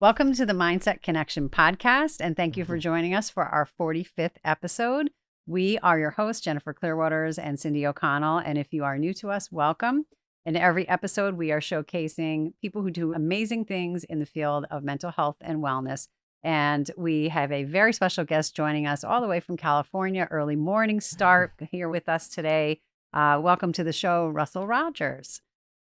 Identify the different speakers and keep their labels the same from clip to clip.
Speaker 1: Welcome to the Mindset Connection podcast, and thank you for joining us for our 45th episode. We are your hosts, Jennifer Clearwaters and Cindy O'Connell, and if you are new to us, welcome. In every episode, we are showcasing people who do amazing things in the field of mental health and wellness, and we have a very special guest joining us all the way from California, early morning start here with us today. Welcome to the show, Russ Rogers.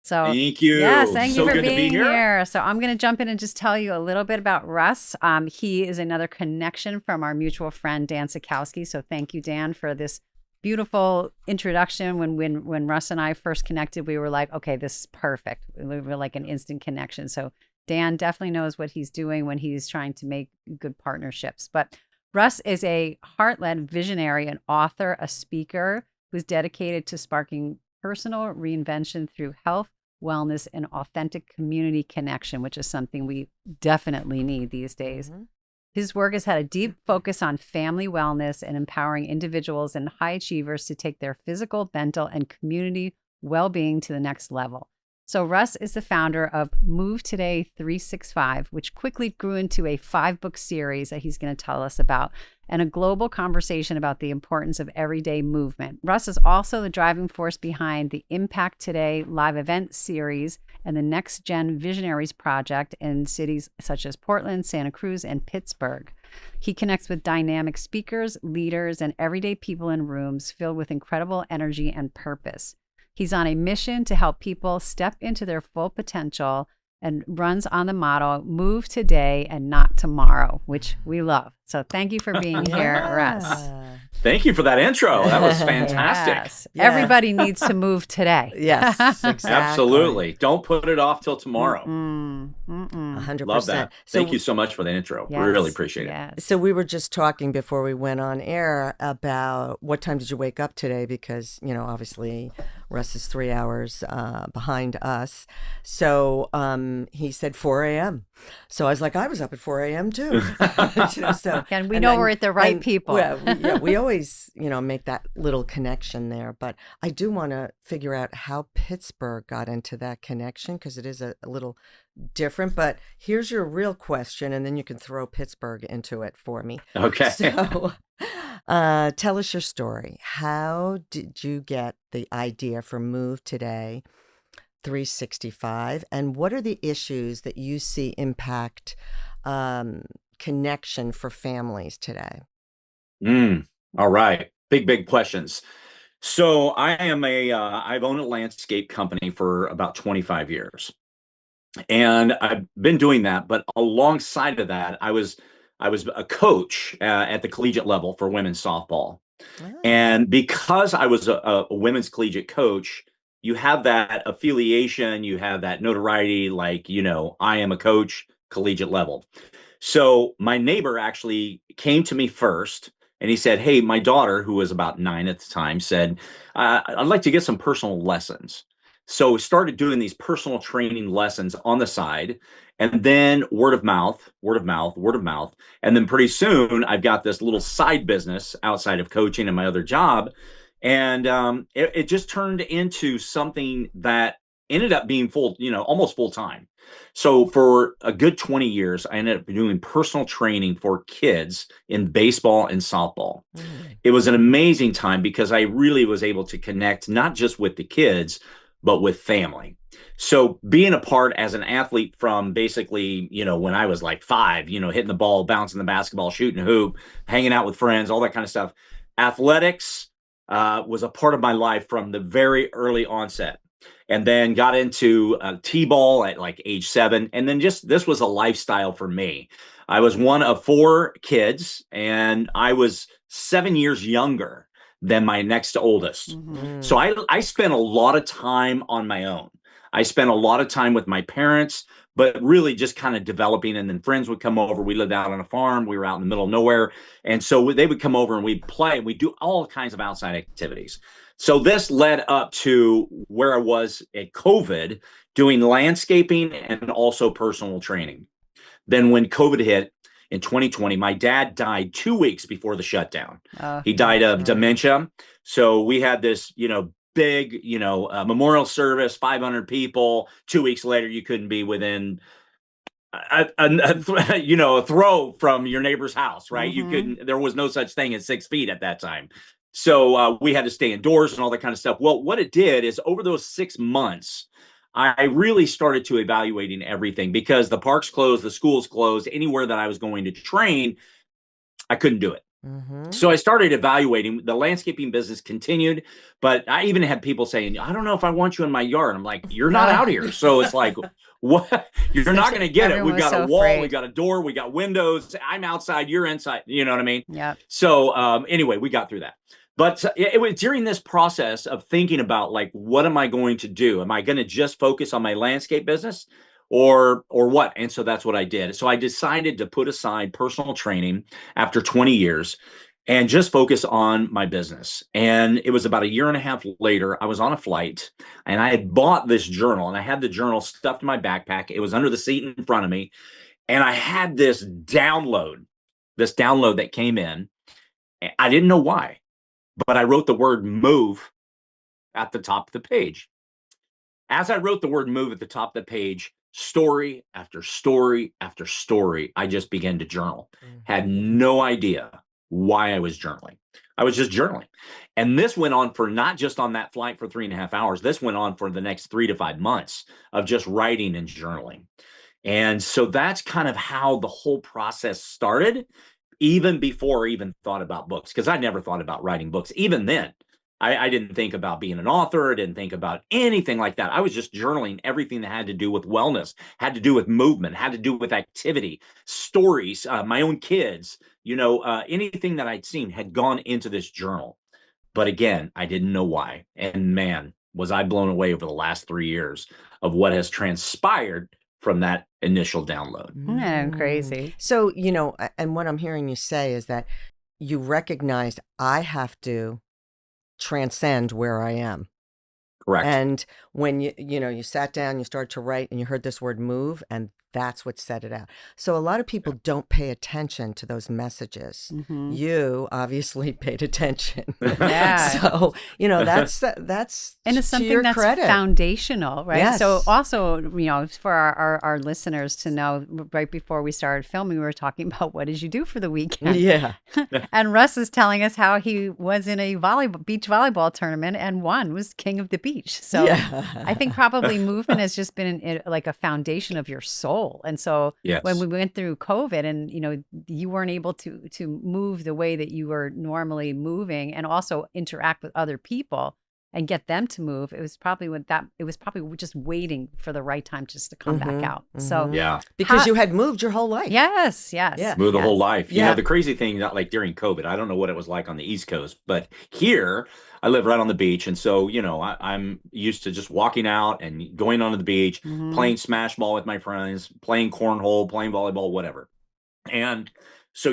Speaker 1: So,
Speaker 2: Thank you.
Speaker 1: yes, thank you
Speaker 2: So
Speaker 1: for
Speaker 2: good to be
Speaker 1: being
Speaker 2: here.
Speaker 1: here. So, I'm going to jump in and just tell you a little bit about Russ. He is another connection from our mutual friend, Dan Sikowski. So, thank you, Dan, for this beautiful introduction. When Russ and I first connected, we were like, okay, this is perfect. We were like an instant connection. So, Dan definitely knows what he's doing when he's trying to make good partnerships. But Russ is a heart-led visionary, an author, a speaker who's dedicated to sparking personal reinvention through health, wellness, and authentic community connection, which is something we definitely need these days. Mm-hmm. His work has had a deep focus on family wellness and empowering individuals and high achievers to take their physical, mental, and community well-being to the next level. So Russ is the founder of Move Today 365, which quickly grew into a 5-book series that he's going to tell us about, and a global conversation about the importance of everyday movement. Russ is also the driving force behind the Impact Today live event series and the Next Gen Visionaries Project in cities such as Portland, Santa Cruz, and Pittsburgh. He connects with dynamic speakers, leaders, and everyday people in rooms filled with incredible energy and purpose. He's on a mission to help people step into their full potential and runs on the motto, move today and not tomorrow, which we love. So thank you for being here, Russ.
Speaker 2: Thank you for that intro. That was fantastic.
Speaker 1: Yes. Yeah. Everybody needs to move today.
Speaker 3: Yes, exactly.
Speaker 2: Absolutely. Don't put it off till tomorrow.
Speaker 3: 100%.
Speaker 2: Love that. Thank you so much for the intro.
Speaker 1: Yes,
Speaker 2: really appreciate it.
Speaker 3: So we were just talking before we went on air about what time did you wake up today? Because, obviously Russ is 3 hours behind us. So he said 4 a.m. So I was like, I was up at 4 a.m. too.
Speaker 1: And we know we're at the right people.
Speaker 3: We always, make that little connection there. But I do want to figure out how Pittsburgh got into that connection because it is a little different. But here's your real question, and then you can throw Pittsburgh into it for me.
Speaker 2: Okay.
Speaker 3: So tell us your story. How did you get the idea for Move Today 365, and what are the issues that you see impact connection for families today?
Speaker 2: All right. Big questions. So I've owned a landscape company for about 25 years. And I've been doing that, but alongside of that, I was a coach at the collegiate level for women's softball. Oh. And because I was a women's collegiate coach, you have that affiliation, you have that notoriety, like, I am a coach, collegiate level. So my neighbor actually came to me first and he said, hey, my daughter, who was about 9 at the time, said, I'd like to get some personal lessons. So started doing these personal training lessons on the side, and then word of mouth. And then pretty soon I've got this little side business outside of coaching and my other job. And it just turned into something that ended up being almost full time. So for a good 20 years, I ended up doing personal training for kids in baseball and softball. It was an amazing time because I really was able to connect not just with the kids, but with family. So being a part as an athlete from basically, when I was like 5, hitting the ball, bouncing the basketball, shooting a hoop, hanging out with friends, all that kind of stuff. Athletics was a part of my life from the very early onset. And then got into T-ball at like age 7. And then this was a lifestyle for me. I was one of 4 kids, and I was 7 years younger than my next oldest. Mm-hmm. So I spent a lot of time on my own. I spent a lot of time with my parents, but really just kind of developing. And then friends would come over. We lived out on a farm. We were out in the middle of nowhere. And so they would come over and we'd play and we'd do all kinds of outside activities. So this led up to where I was at COVID doing landscaping and also personal training. Then when COVID hit in 2020, my dad died 2 weeks before the shutdown. He died of dementia. So we had this, big, memorial service, 500 people. 2 weeks later, you couldn't be within a throw from your neighbor's house, right?
Speaker 1: Mm-hmm.
Speaker 2: There was no such thing as 6 feet at that time. So we had to stay indoors and all that kind of stuff. Well, what it did is over those 6 months, I really started to evaluating everything because the parks closed, the schools closed, anywhere that I was going to train, I couldn't do it.
Speaker 3: Mm-hmm.
Speaker 2: So I started evaluating. The landscaping business continued, but I even had people saying, I don't know if I want you in my yard. I'm like, you're not out here. So it's like, what? You're not going to get it.
Speaker 1: Everyone
Speaker 2: We've
Speaker 1: was
Speaker 2: got a
Speaker 1: so
Speaker 2: wall,
Speaker 1: afraid.
Speaker 2: we've got a door, we got windows. I'm outside, you're inside. You know what I mean?
Speaker 1: Yeah.
Speaker 2: So anyway, we got through that. But it was during this process of thinking about like, what am I going to do? Am I going to just focus on my landscape business or what? And so that's what I did. So I decided to put aside personal training after 20 years and just focus on my business. And it was about a year and a half later, I was on a flight and I had bought this journal and I had the journal stuffed in my backpack. It was under the seat in front of me. And I had this download that came in. I didn't know why, but I wrote the word move at the top of the page. As I wrote the word move at the top of the page, story after story after story, I just began to journal. Had no idea why I was journaling. I was just journaling. And this went on for not just on that flight for 3.5 hours. This went on for the next 3 to 5 months of just writing and journaling. And so that's kind of how the whole process started, even before I even thought about books, because I never thought about writing books. Even then, I didn't think about being an author. I didn't think about anything like that. I was just journaling everything that had to do with wellness, had to do with movement, had to do with activity, stories, my own kids, anything that I'd seen had gone into this journal. But again, I didn't know why. And man, was I blown away over the last 3 years of what has transpired from that initial download.
Speaker 1: Isn't that crazy?
Speaker 3: So, and what I'm hearing you say is that you recognized I have to transcend where I am.
Speaker 2: Correct.
Speaker 3: And when you sat down, you started to write and you heard this word move, and that's what set it out. So a lot of people don't pay attention to those messages.
Speaker 1: Mm-hmm.
Speaker 3: You obviously paid attention.
Speaker 1: Yeah.
Speaker 3: So, that's
Speaker 1: and it's
Speaker 3: to
Speaker 1: something
Speaker 3: your
Speaker 1: that's
Speaker 3: credit.
Speaker 1: foundational, right?
Speaker 3: Yes.
Speaker 1: So also, for our listeners to know, right before we started filming, we were talking about what did you do for the weekend?
Speaker 3: Yeah.
Speaker 1: And Russ is telling us how he was in a beach volleyball tournament and won, was king of the beach. So
Speaker 3: Yeah.
Speaker 1: I think probably movement has just been like a foundation of your soul. And so
Speaker 2: Yes.
Speaker 1: when we went through COVID and, you weren't able to move the way that you were normally moving and also interact with other people and get them to move, it was probably just waiting for the right time just to come back out. So
Speaker 2: yeah,
Speaker 3: because you had moved your whole life.
Speaker 1: yes.
Speaker 3: Yeah.
Speaker 2: moved the whole life.
Speaker 3: Yeah.
Speaker 2: The crazy thing, not like during COVID, I don't know what it was like on the East Coast, but here I live right on the beach. And so, I'm used to just walking out and going onto the beach,
Speaker 1: Mhm.
Speaker 2: playing smash ball with my friends, playing cornhole, playing volleyball, whatever. And so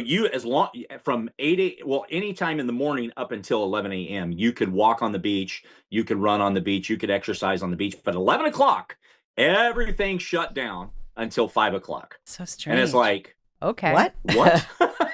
Speaker 2: from anytime in the morning up until 11 a.m., you could walk on the beach, you could run on the beach, you could exercise on the beach. But 11 o'clock, everything shut down until 5 o'clock.
Speaker 1: So strange.
Speaker 2: And it's like,
Speaker 1: okay.
Speaker 2: what?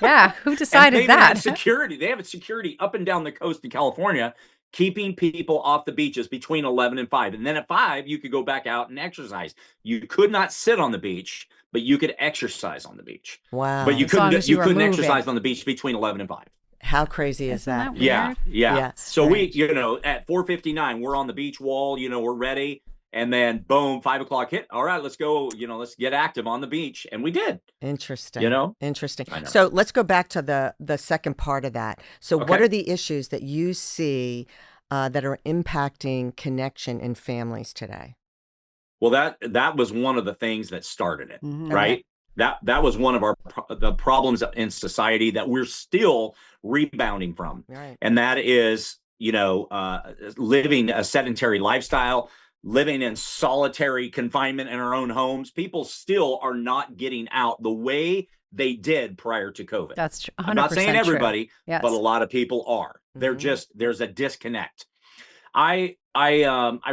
Speaker 1: Yeah. Who
Speaker 2: And
Speaker 1: decided
Speaker 2: they
Speaker 1: that?
Speaker 2: have security. They have security up and down the coast in California, keeping people off the beaches between 11 and 5. And then at 5, you could go back out and exercise. You could not sit on the beach, but you could exercise on the beach.
Speaker 3: Wow.
Speaker 2: But you
Speaker 1: As long
Speaker 2: couldn't
Speaker 1: as you were moving.
Speaker 2: exercise on the beach between 11 and 5.
Speaker 3: How crazy is
Speaker 1: Isn't that
Speaker 3: that?
Speaker 1: weird?
Speaker 2: Yeah.
Speaker 3: Yeah.
Speaker 2: So
Speaker 1: Strange.
Speaker 2: we, at 4:59, we're on the beach wall, we're ready. And then boom, 5 o'clock hit. All right, let's go, let's get active on the beach. And we did.
Speaker 3: Interesting. Interesting.
Speaker 2: I know.
Speaker 3: So let's go back to the second part of that. So what
Speaker 2: Okay.
Speaker 3: are the issues that you see that are impacting connection in families today?
Speaker 2: Well, that was one of the things that started it,
Speaker 1: Mhm.
Speaker 2: right? That was one of the problems in society that we're still rebounding from.
Speaker 3: Right.
Speaker 2: And that is, living a sedentary lifestyle, living in solitary confinement in our own homes. People still are not getting out the way they did prior to COVID.
Speaker 1: That's 100%
Speaker 2: I'm not saying everybody,
Speaker 1: Yes.
Speaker 2: but a lot of people are. They're there's a disconnect. I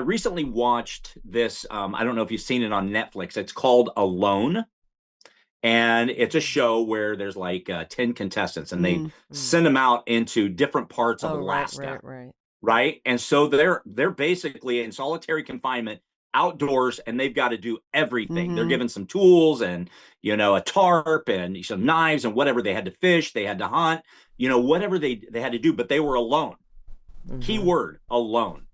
Speaker 2: recently watched this. I don't know if you've seen it on Netflix. It's called Alone. And it's a show where there's like 10 contestants and they send them out into different parts of Alaska.
Speaker 3: Right.
Speaker 2: Right. And so they're basically in solitary confinement outdoors and they've got to do everything. They're
Speaker 1: Mhm.
Speaker 2: given some tools and, a tarp and some knives and whatever. They had to fish, they had to hunt, whatever they had to do, but they were alone. Key word, alone.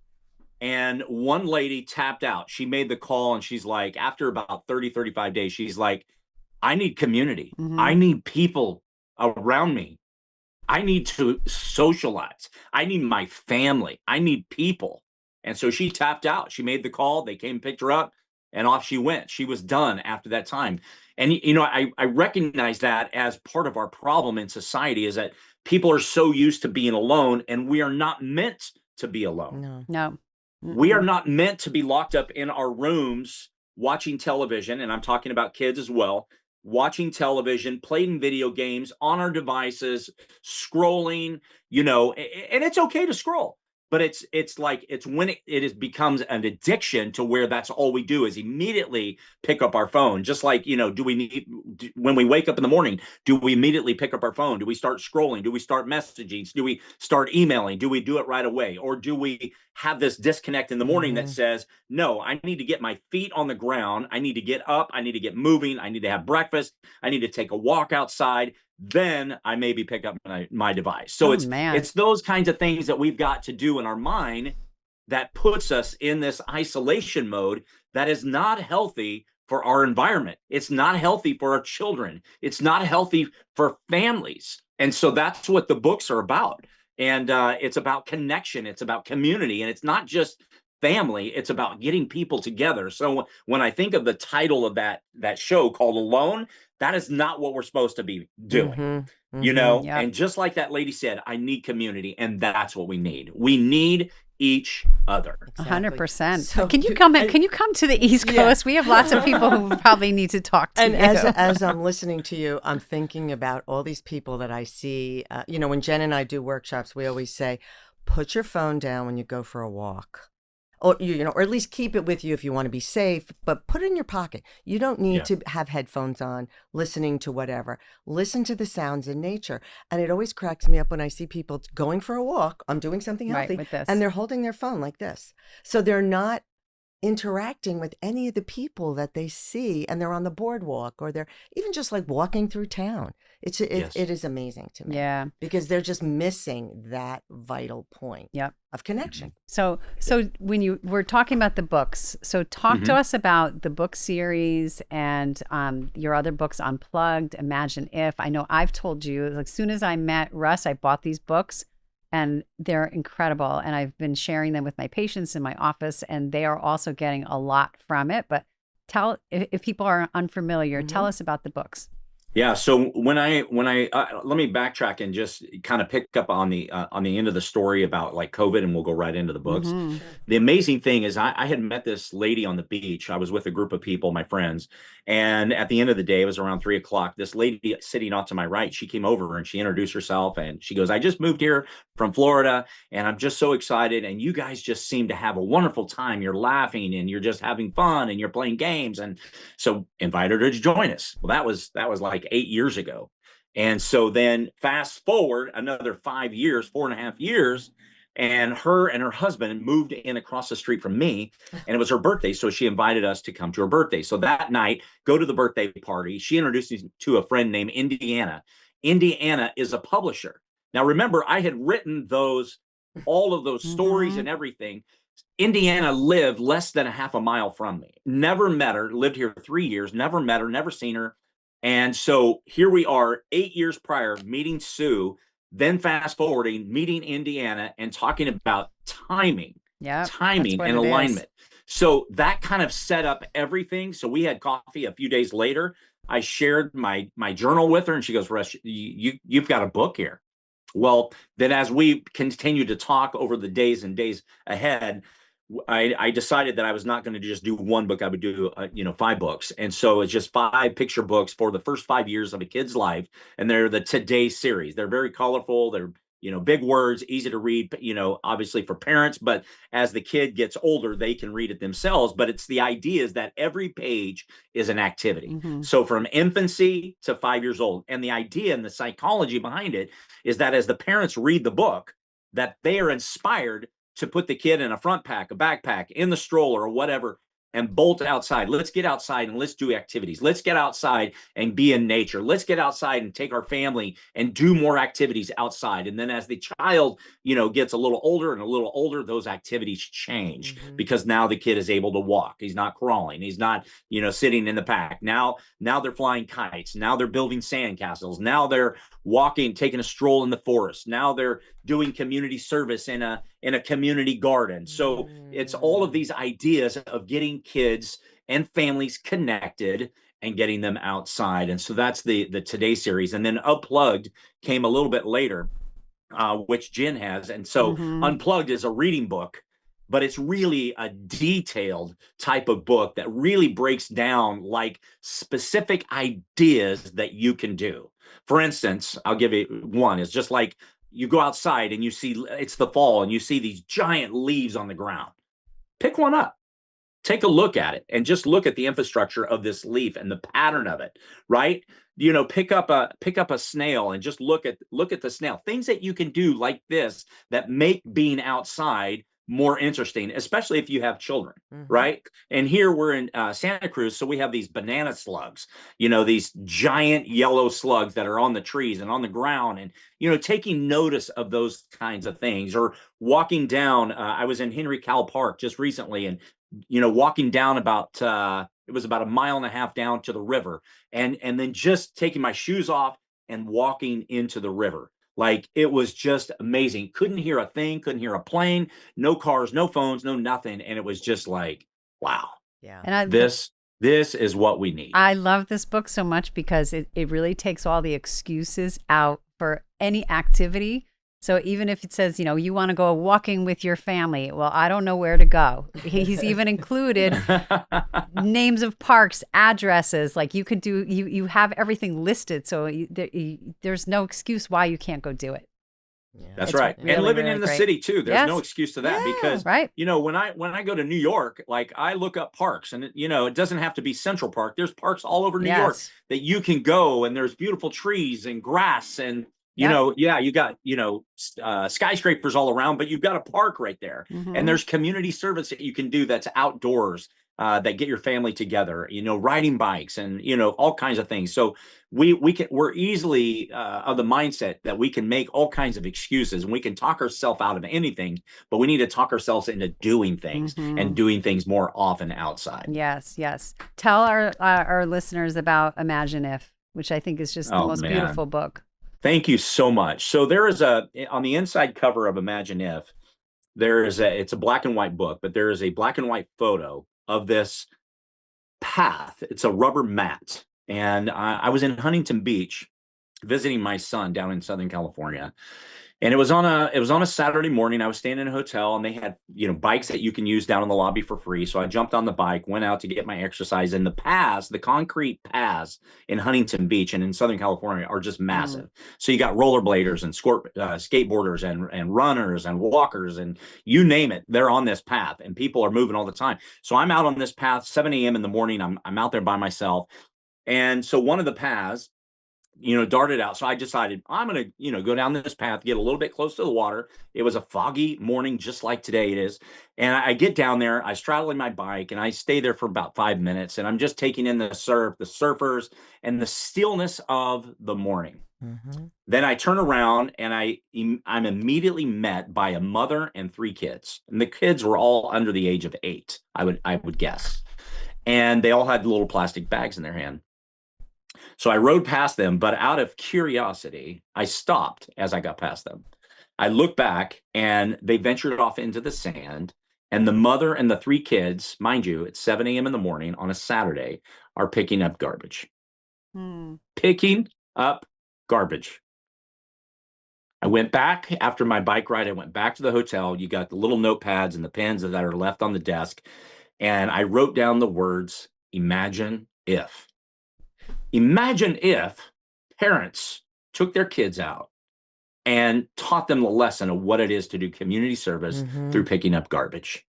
Speaker 2: And one lady tapped out. She made the call and she's like, after about 30, 35 days, she's like, I need community. I
Speaker 1: Mhm.
Speaker 2: need people around me. I need to socialize. I need my family. I need people. And so she tapped out. She made the call. They came, picked her up, and off she went. She was done after that time. And, I recognize that as part of our problem in society is that people are so used to being alone, and we are not meant to be alone.
Speaker 3: No.
Speaker 1: No.
Speaker 2: We are
Speaker 1: Mm-mm.
Speaker 2: not meant to be locked up in our rooms watching television, and I'm talking about kids as well, watching television, playing video games on our devices, scrolling, and it's okay to scroll. But it's like it's when becomes an addiction to where that's all we do is immediately pick up our phone. Just like, when we wake up in the morning, do we immediately pick up our phone? Do we start scrolling? Do we start messaging? Do we start emailing? Do we do it right away? Or do we have this disconnect in the morning that says, no, I need to get my feet on the ground. I need to get up. I need to get moving. I need to have breakfast. I need to take a walk outside. Then I maybe pick up my device. So
Speaker 1: Oh, man.
Speaker 2: it's those kinds of things that we've got to do in our mind that puts us in this isolation mode that is not healthy for our environment. It's not healthy for our children. It's not healthy for families. And so that's what the books are about. And it's about connection. It's about community. And it's not just family. It's about getting people together. So when I think of the title of that show called Alone, that is not what we're supposed to be doing.
Speaker 1: Yep.
Speaker 2: And just like that lady said, I need community. And that's what we need. We need each other.
Speaker 1: 100%.
Speaker 3: So
Speaker 1: Can you come to the East Coast? We have lots of people who probably need to talk to
Speaker 3: And
Speaker 1: you.
Speaker 3: as I'm listening to you, I'm thinking about all these people that I see. When Jen and I do workshops, we always say, put your phone down when you go for a walk. Or or at least keep it with you if you want to be safe, but put it in your pocket. You don't need to have headphones on, listening to whatever. Listen to the sounds in nature. And it always cracks me up when I see people going for a walk. I'm doing something healthy,
Speaker 1: with this.
Speaker 3: and they're holding their phone like this. So they're not interacting with any of the people that they see, and they're on the boardwalk, or they're even just like walking through town. It is amazing to me.
Speaker 1: Yeah.
Speaker 3: Because they're just missing that vital point
Speaker 1: Yep.
Speaker 3: of connection.
Speaker 1: So when you were talking about the books, so talk to us about the book series and your other books, Unplugged, Imagine If. I know I've told you, like, as soon as I met Russ, I bought these books and they're incredible. And I've been sharing them with my patients in my office, and they are also getting a lot from it. But if people are unfamiliar, tell us about the books.
Speaker 2: Yeah. So when I let me backtrack and just kind of pick up on the end of the story about like COVID, and we'll go right into the books.
Speaker 1: Mhm.
Speaker 2: The amazing thing is I had met this lady on the beach. I was with a group of people, my friends, and at the end of the day, it was around 3 o'clock. This lady sitting off to my right, she came over and she introduced herself, and she goes, "I just moved here from Florida, and I'm just so excited. And you guys just seem to have a wonderful time. You're laughing and you're just having fun and you're playing games." And so invited her to join us. Well, that was like 8 years ago. And so then fast forward another 5 years, 4.5 years, and her husband moved in across the street from me, and it was her birthday. So she invited us to come to her birthday. So that night, go to the birthday party. She introduced me to a friend named Indiana. Indiana is a publisher. Now, remember, I had written all of those stories and everything. Indiana lived less than a half a mile from me. Never met her, lived here 3 years, never met her, never seen her. And so here we are 8 years prior meeting Sue, then fast forwarding, meeting Indiana and talking about timing and alignment. So that kind of set up everything. So we had coffee a few days later. I shared my journal with her, and she goes, "Russ, you've got a book here." Well, then as we continued to talk over the days and days ahead, I decided that I was not going to just do one book. I would do, 5 books. And so it's just 5 picture books for the first 5 years of a kid's life. And they're the Today series. They're very colorful. They're, big words, easy to read, obviously for parents. But as the kid gets older, they can read it themselves. But it's the idea is that every page is an activity. So from infancy to 5 years old. And the idea and the psychology behind it is that as the parents read the book, that they are inspired to put the kid in a front pack, a backpack, in the stroller, or whatever, and bolt outside. Let's get outside and let's do activities. Let's get outside and be in nature. Let's get outside and take our family and do more activities outside. And then as the child, gets a little older and a little older, those activities change because now the kid is able to walk. He's not crawling. He's not, sitting in the pack. Now they're flying kites. Now they're building sandcastles. Now they're walking, taking a stroll in the forest. Now they're doing community service in a community garden. So it's all of these ideas of getting kids and families connected and getting them outside. And so that's the Today series. And then Unplugged came a little bit later, which Jen has. And so Unplugged is a reading book, but it's really a detailed type of book that really breaks down like specific ideas that you can do. For instance, I'll give you one. It's just like you go outside and you see it's the fall and you see these giant leaves on the ground. Pick one up. Take a look at it and just look at the infrastructure of this leaf and the pattern of it, right? Pick up a snail and just look at the snail. Things that you can do like this that make being outside more interesting, especially if you have children, right? And here we're in Santa Cruz, so we have these banana slugs, these giant yellow slugs that are on the trees and on the ground, and taking notice of those kinds of things. Or walking down, I was in Henry Cowell Park just recently, and walking down about it was about a mile and a half down to the river, and then just taking my shoes off and walking into the river. Like, it was just amazing. Couldn't hear a thing, couldn't hear a plane, no cars, no phones, no nothing. And it was just like, wow.
Speaker 3: Yeah.
Speaker 1: And
Speaker 2: this is what we need.
Speaker 1: I love this book so much because it really takes all the excuses out for any activity. So even if it says, you want to go walking with your family, well, I don't know where to go. He's even included names of parks, addresses. Like, you could do, you have everything listed. So there's no excuse why you can't go do it.
Speaker 2: Yeah. That's right. Really, and living in the city too, there's no excuse to that, because when I go to New York, like, I look up parks, and it doesn't have to be Central Park. There's parks all over New York that you can go, and there's beautiful trees and grass, and you got skyscrapers all around, but you've got a park right there, and there's community service that you can do that's outdoors, that get your family together, riding bikes and all kinds of things. So we're easily of the mindset that we can make all kinds of excuses, and we can talk ourselves out of anything, but we need to talk ourselves into doing things and doing things more often outside.
Speaker 1: Yes. Tell our listeners about Imagine If, which I think is just the most beautiful book.
Speaker 2: Thank you so much. So there is on the inside cover of Imagine If, it's a black and white book, but there is a black and white photo of this path. It's a rubber mat. And I was in Huntington Beach visiting my son down in Southern California. And it was on a Saturday morning. I was staying in a hotel, and they had, bikes that you can use down in the lobby for free. So I jumped on the bike, went out to get my exercise. And the concrete paths in Huntington Beach and in Southern California are just massive. So you got rollerbladers and skateboarders and runners and walkers, and you name it, they're on this path, and people are moving all the time. So I'm out on this path, 7 a.m. in the morning. I'm out there by myself. And so one of the paths, darted out. So I decided I'm going to, go down this path, get a little bit close to the water. It was a foggy morning, just like today it is. And I get down there, I straddle in my bike, and I stay there for about 5 minutes. And I'm just taking in the surf, the surfers, and the stillness of the morning. Then I turn around, and I'm immediately met by a mother and 3 kids. And the kids were all under the age of 8, I would guess. And they all had little plastic bags in their hand. So I rode past them, but out of curiosity, I stopped as I got past them. I looked back, and they ventured off into the sand, and the mother and the 3 kids, mind you, it's 7 a.m. in the morning on a Saturday, are picking up garbage. Picking up garbage. I went back after my bike ride. I went back to the hotel. You got the little notepads and the pens that are left on the desk, and I wrote down the words, Imagine If. Imagine if parents took their kids out and taught them the lesson of what it is to do community service through picking up garbage.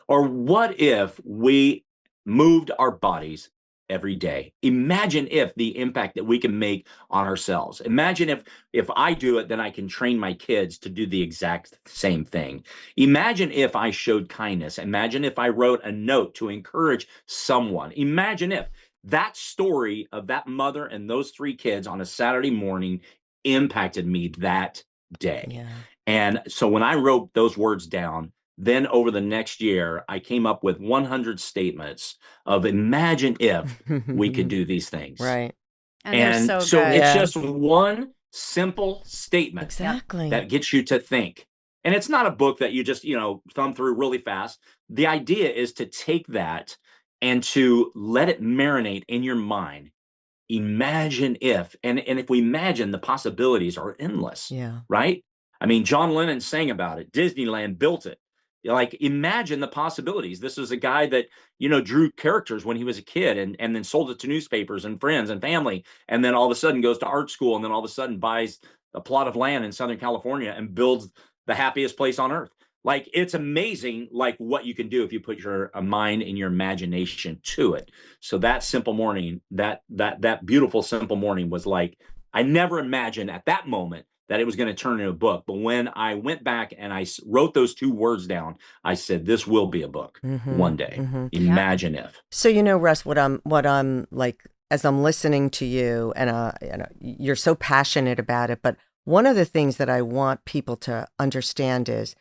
Speaker 2: Or what if we moved our bodies every day. Imagine if the impact that we can make on ourselves. Imagine if I do it, then I can train my kids to do the exact same thing. Imagine if I showed kindness. Imagine if I wrote a note to encourage someone. Imagine if that story of that mother and those 3 kids on a Saturday morning impacted me that day.
Speaker 3: Yeah.
Speaker 2: And so when I wrote those words down, then over the next year, I came up with 100 statements of imagine if we could do these things.
Speaker 3: Right.
Speaker 1: And they're
Speaker 2: And
Speaker 1: so
Speaker 2: so
Speaker 1: good.
Speaker 2: it's
Speaker 3: Yeah.
Speaker 2: just one simple statement
Speaker 3: Exactly.
Speaker 2: that gets you to think. And it's not a book that you just, thumb through really fast. The idea is to take that and to let it marinate in your mind. Imagine if, and if we imagine, the possibilities are endless,
Speaker 3: Yeah.
Speaker 2: right? I mean, John Lennon sang about it. Disneyland built it. Like, imagine the possibilities. This is a guy that, drew characters when he was a kid and then sold it to newspapers and friends and family. And then all of a sudden goes to art school and then all of a sudden buys a plot of land in Southern California and builds the happiest place on earth. Like, it's amazing, like, what you can do if you put your mind and your imagination to it. So that simple morning, that beautiful simple morning was like, I never imagined at that moment that it was going to turn into a book. But when I went back and I wrote those 2 words down, I said, this will be a book one day. Imagine if.
Speaker 3: So, Russ, what I'm like, as I'm listening to you, and you're so passionate about it, but one of the things that I want people to understand is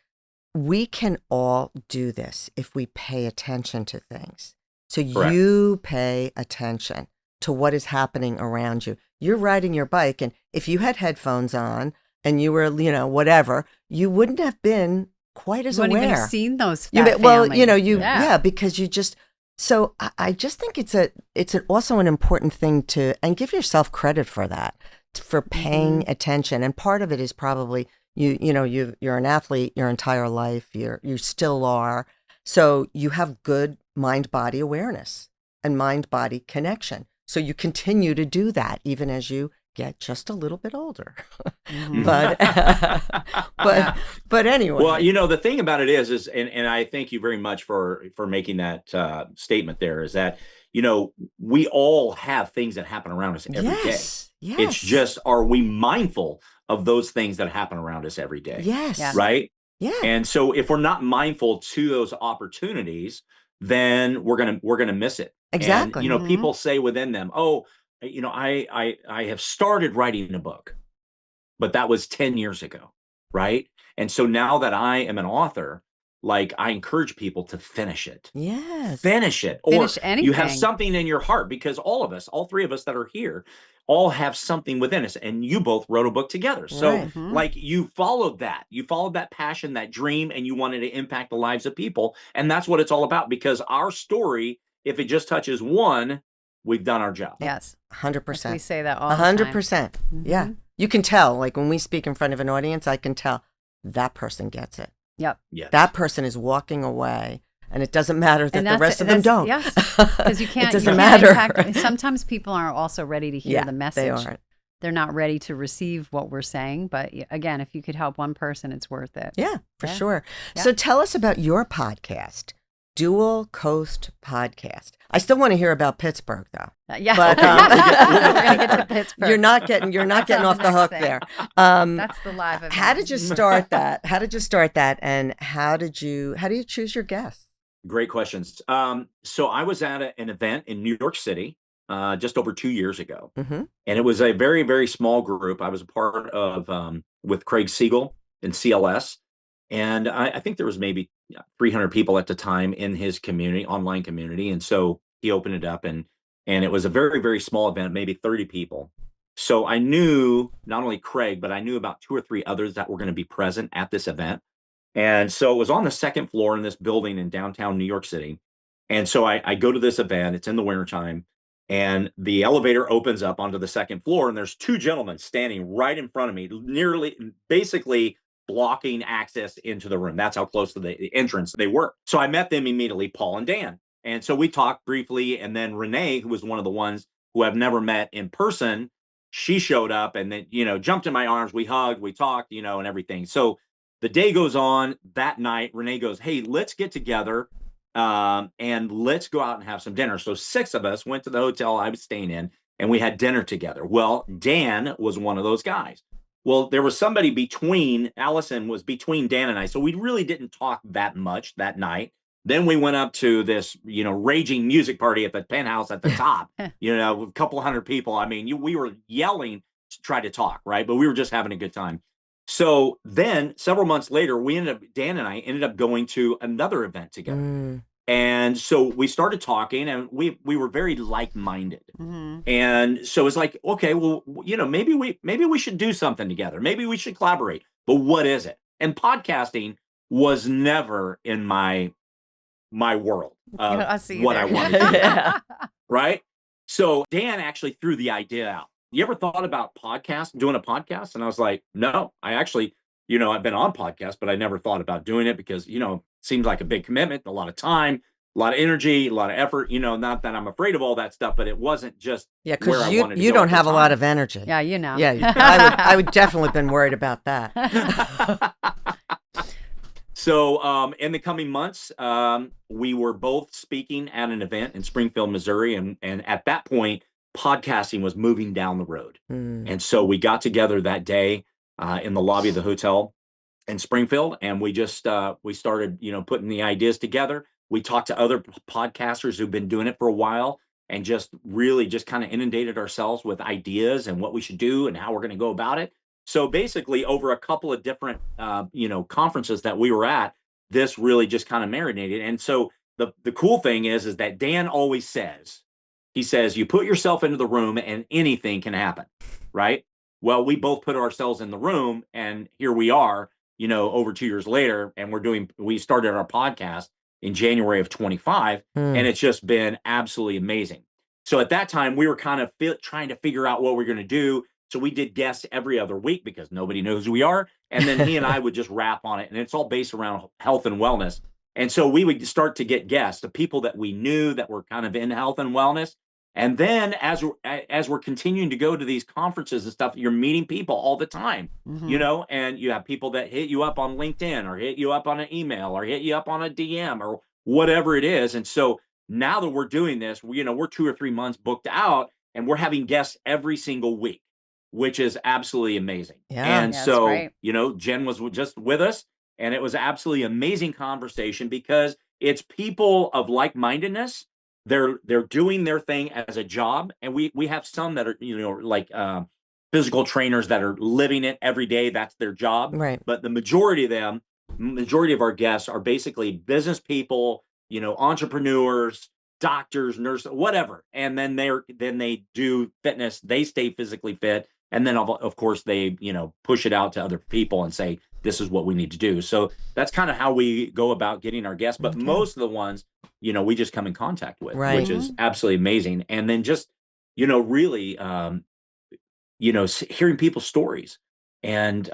Speaker 3: we can all do this if we pay attention to things. So
Speaker 2: Correct.
Speaker 3: You pay attention to what is happening around you. You're riding your bike, and if you had headphones on and you were, whatever, you wouldn't have been quite as
Speaker 1: You wouldn't
Speaker 3: aware.
Speaker 1: even have seen those
Speaker 3: You
Speaker 1: fat
Speaker 3: may- well,
Speaker 1: families.
Speaker 3: because you just. So I just think it's also an important thing to, and give yourself credit for that, for paying attention. And part of it is probably you're an athlete your entire life. You still are. So you have good mind-body awareness and mind-body connection. So you continue to do that even as you get just a little bit older. But anyway.
Speaker 2: Well, the thing about it is, and I thank you very much for making that statement there, is that, we all have things that happen around us every day.
Speaker 3: Yes.
Speaker 2: It's just, are we mindful of those things that happen around us every day?
Speaker 3: Yes.
Speaker 1: Yeah.
Speaker 2: Right?
Speaker 3: Yeah.
Speaker 2: And so if we're not mindful to those opportunities, then we're gonna miss it.
Speaker 3: Exactly.
Speaker 2: And, people say within them, oh, I have started writing a book, but that was 10 years ago, right? And so now that I am an author, like, I encourage people to finish it.
Speaker 3: Yes.
Speaker 2: Finish it.
Speaker 1: Finish
Speaker 2: Or you have
Speaker 1: anything.
Speaker 2: something in your heart, because all of us, all 3 of us that are here, all have something within us. And you both wrote a book together. So
Speaker 3: Right.
Speaker 2: like, you followed that passion, that dream, and you wanted to impact the lives of people. And that's what it's all about, because our story, if it just touches one, we've done our job.
Speaker 1: Yes.
Speaker 3: 100%.
Speaker 1: We say that all the time.
Speaker 3: 100%. Yeah. You can tell, like, when we speak in front of an audience, I can tell that person gets it.
Speaker 1: Yep.
Speaker 2: Yes.
Speaker 3: That person is walking away, and it doesn't matter that
Speaker 1: And
Speaker 3: the rest of them don't.
Speaker 1: Yes, because you can't.
Speaker 3: It doesn't
Speaker 1: you
Speaker 3: matter.
Speaker 1: Can't impact, sometimes people aren't also ready to hear the message.
Speaker 3: They aren't.
Speaker 1: They're not ready to receive what we're saying. But again, if you could help one person, it's worth it.
Speaker 3: Yeah, for
Speaker 1: Yeah.
Speaker 3: sure.
Speaker 1: Yeah.
Speaker 3: So tell us about your podcast, Dual Coast Podcast. I still want to hear about Pittsburgh, though.
Speaker 1: Yeah,
Speaker 3: But,
Speaker 1: we're gonna get to Pittsburgh.
Speaker 3: You're not getting
Speaker 1: That's
Speaker 3: off
Speaker 1: the
Speaker 3: the
Speaker 1: next
Speaker 3: hook
Speaker 1: thing.
Speaker 3: there.
Speaker 1: That's the live event.
Speaker 3: How did you start that? And how do you choose your guests?
Speaker 2: Great questions. So I was at an event in New York City just over 2 years ago.
Speaker 3: Mm-hmm.
Speaker 2: And it was a very, very small group. I was a part of with Craig Siegel in CLS. And I think there was maybe 300 people at the time in his community, online community. And so he opened it up, and it was a very, very small event, maybe 30 people. So I knew not only Craig, but I knew about 2 or 3 others that were going to be present at this event. And so it was on the 2nd floor in this building in downtown New York City. And so I go to this event. It's in the wintertime. And the elevator opens up onto the 2nd floor, and there's 2 gentlemen standing right in front of me, basically blocking access into the room. That's how close to the entrance they were. So I met them immediately, Paul and Dan. And so we talked briefly, and then Renee, who was one of the ones who I've never met in person, she showed up and then, jumped in my arms. We hugged, we talked, and everything. So the day goes on. That night, Renee goes, hey, let's get together and let's go out and have some dinner. So 6 of us went to the hotel I was staying in, and we had dinner together. Well, Dan was one of those guys. Well, there was somebody Allison was between Dan and I. So we really didn't talk that much that night. Then we went up to this, raging music party at the penthouse at the top, a couple hundred people. I mean, we were yelling to try to talk, right? But we were just having a good time. So then several months later, Dan and I ended up going to another event together.
Speaker 3: Mm.
Speaker 2: And so we started talking, and we were very like-minded.
Speaker 1: Mm-hmm.
Speaker 2: And so it's like, okay, well, maybe we should do something together. Maybe we should collaborate. But what is it? And podcasting was never in my world of what I wanted to do.
Speaker 3: Yeah.
Speaker 2: Right? So Dan actually threw the idea out. You ever thought about doing a podcast? And I was like, no, I actually, I've been on podcasts, but I never thought about doing it because, it seems like a big commitment, a lot of time, a lot of energy, a lot of effort, not that I'm afraid of all that stuff, but it wasn't just where
Speaker 3: because
Speaker 2: I wanted to
Speaker 3: you
Speaker 2: go
Speaker 3: don't
Speaker 2: at the
Speaker 3: have a lot
Speaker 2: time.
Speaker 3: of energy.
Speaker 1: Yeah,
Speaker 3: Yeah, I would definitely have been worried about that.
Speaker 2: So in the coming months, we were both speaking at an event in Springfield, Missouri. And at that point, podcasting was moving down the road.
Speaker 3: Mm.
Speaker 2: And so we got together that day in the lobby of the hotel in Springfield. And we just, we started, putting the ideas together. We talked to other podcasters who've been doing it for a while and just really just kind of inundated ourselves with ideas and what we should do and how we're going to go about it. So basically, over a couple of different, conferences that we were at, this really just kind of marinated. And so the cool thing is that Dan always says, he says, you put yourself into the room and anything can happen, right? Well, we both put ourselves in the room, and here we are, over 2 years later, and we started our podcast in January of 25, and it's just been absolutely amazing. So at that time, we were kind of trying to figure out what we're going to do. So we did guests every other week because nobody knows who we are. And then he and I would just rap on it. And it's all based around health and wellness. And so we would start to get guests, the people that we knew that were kind of in health and wellness. And then as we're continuing to go to these conferences and stuff, you're meeting people all the time, and you have people that hit you up on LinkedIn or hit you up on an email or hit you up on a DM or whatever it is. And so now that we're doing this, we're 2 or 3 months booked out, and we're having guests every single week, which is absolutely amazing.
Speaker 3: Yeah.
Speaker 2: And
Speaker 1: Yeah,
Speaker 2: so,
Speaker 1: that's great.
Speaker 2: Jen was just with us, and it was absolutely amazing conversation because it's people of like-mindedness. They're doing their thing as a job. And we have some that are, like physical trainers that are living it every day. That's their job.
Speaker 3: Right.
Speaker 2: But the majority of our guests are basically business people, entrepreneurs, doctors, nurses, whatever. And then they do fitness, they stay physically fit. And then of course they, push it out to other people and say, this is what we need to do. So that's kind of how we go about getting our guests. But most of the ones, we just come in contact with,
Speaker 3: Right.
Speaker 2: which is absolutely amazing. And then just, really, hearing people's stories and,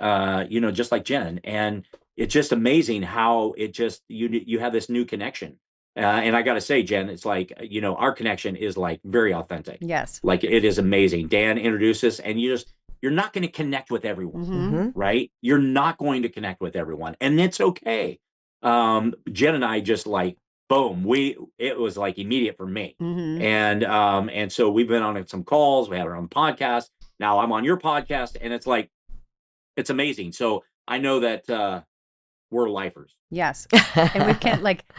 Speaker 2: just like Jen, and it's just amazing how it just, you have this new connection. And I got to say, Jen, it's like, our connection is like very authentic.
Speaker 1: Yes.
Speaker 2: Like it is amazing. Dan introduced us, and you're not going to connect with everyone,
Speaker 1: Mm-hmm.
Speaker 2: right? You're not going to connect with everyone, and it's okay. Jen and I just like, boom, it was like immediate for me.
Speaker 1: Mm-hmm.
Speaker 2: And so we've been on some calls, we had our own podcast. Now I'm on your podcast, and it's like, it's amazing. So I know that, we're lifers.
Speaker 1: Yes. And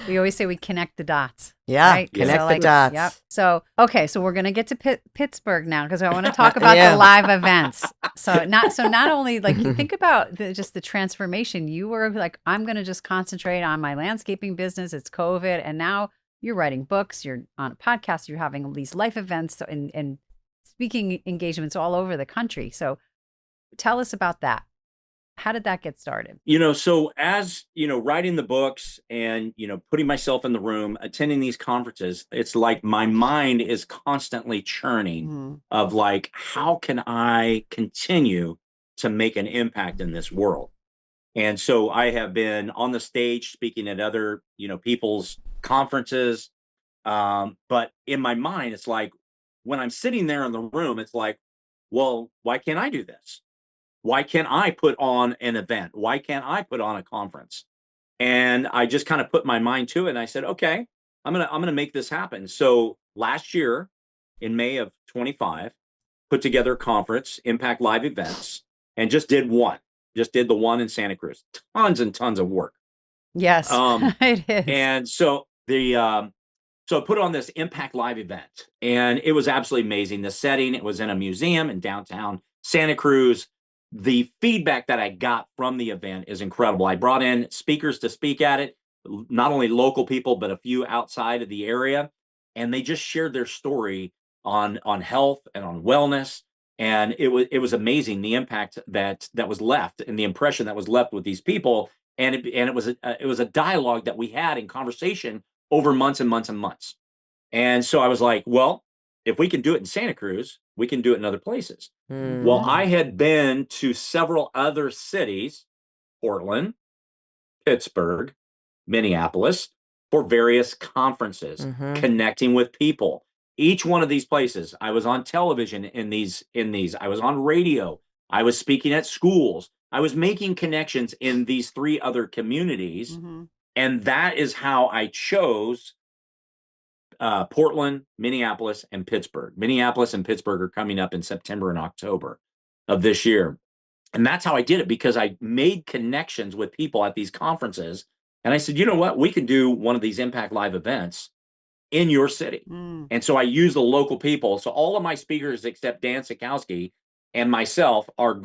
Speaker 1: we always say we connect the dots.
Speaker 3: Yeah.
Speaker 1: Right?
Speaker 3: Connect
Speaker 1: So,
Speaker 3: the dots.
Speaker 1: Yep. So, okay. So we're going to get to Pittsburgh now, because I want to talk about
Speaker 3: Yeah.
Speaker 1: the live events. So not only like you think about just the transformation, you were like, I'm going to just concentrate on my landscaping business. It's COVID. And now you're writing books, you're on a podcast, you're having these life events and speaking engagements all over the country. So tell us about that. How did that get started?
Speaker 2: So as, writing the books and, putting myself in the room, attending these conferences, it's like my mind is constantly churning
Speaker 1: Mm-hmm.
Speaker 2: of like, how can I continue to make an impact in this world? And so I have been on the stage speaking at other, people's conferences. But in my mind, it's like, when I'm sitting there in the room, it's like, well, why can't I do this? Why can't I put on an event? Why can't I put on a conference? And I just kind of put my mind to it. And I said, okay, I'm gonna make this happen. So last year, in May of 25, put together a conference, Impact Live Events, and just did the one in Santa Cruz. Tons and tons of work.
Speaker 1: Yes,
Speaker 2: Um,
Speaker 1: it is.
Speaker 2: and so I put on this Impact Live event, and it was absolutely amazing. The setting, it was in a museum in downtown Santa Cruz. The feedback that I got from the event is incredible. I brought in speakers to speak at it, not only local people, but a few outside of the area. And they just shared their story on health and on wellness. And it was amazing, the impact that was left and the impression that was left with these people. And it was a dialogue that we had in conversation over months and months and months. And so I was like, well, if we can do it in Santa Cruz, we can do it in other places. Well, I had been to several other cities, Portland, Pittsburgh, Minneapolis, for various conferences, connecting with people. Each one of these places, I was on television in these, I was on radio, I was speaking at schools, I was making connections in these three other communities. And that is how I chose Portland, Minneapolis, and Pittsburgh. Minneapolis and Pittsburgh are coming up in September and October of this year. And that's how I did it, because I made connections with people at these conferences. And I said, you know what? We can do one of these Impact Live events in your city. And so I use the local people. So all of my speakers, except Dan Sikowski and myself, are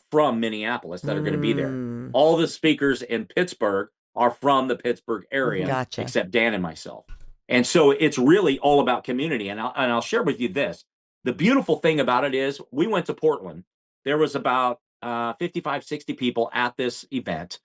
Speaker 2: from Minneapolis that are going to be there. All the speakers in Pittsburgh are from the Pittsburgh area,
Speaker 3: Gotcha.
Speaker 2: except Dan and myself. And so it's really all about community. And I'll share with you this. The beautiful thing about it is we went to Portland. There was about 55, 60 people at this event.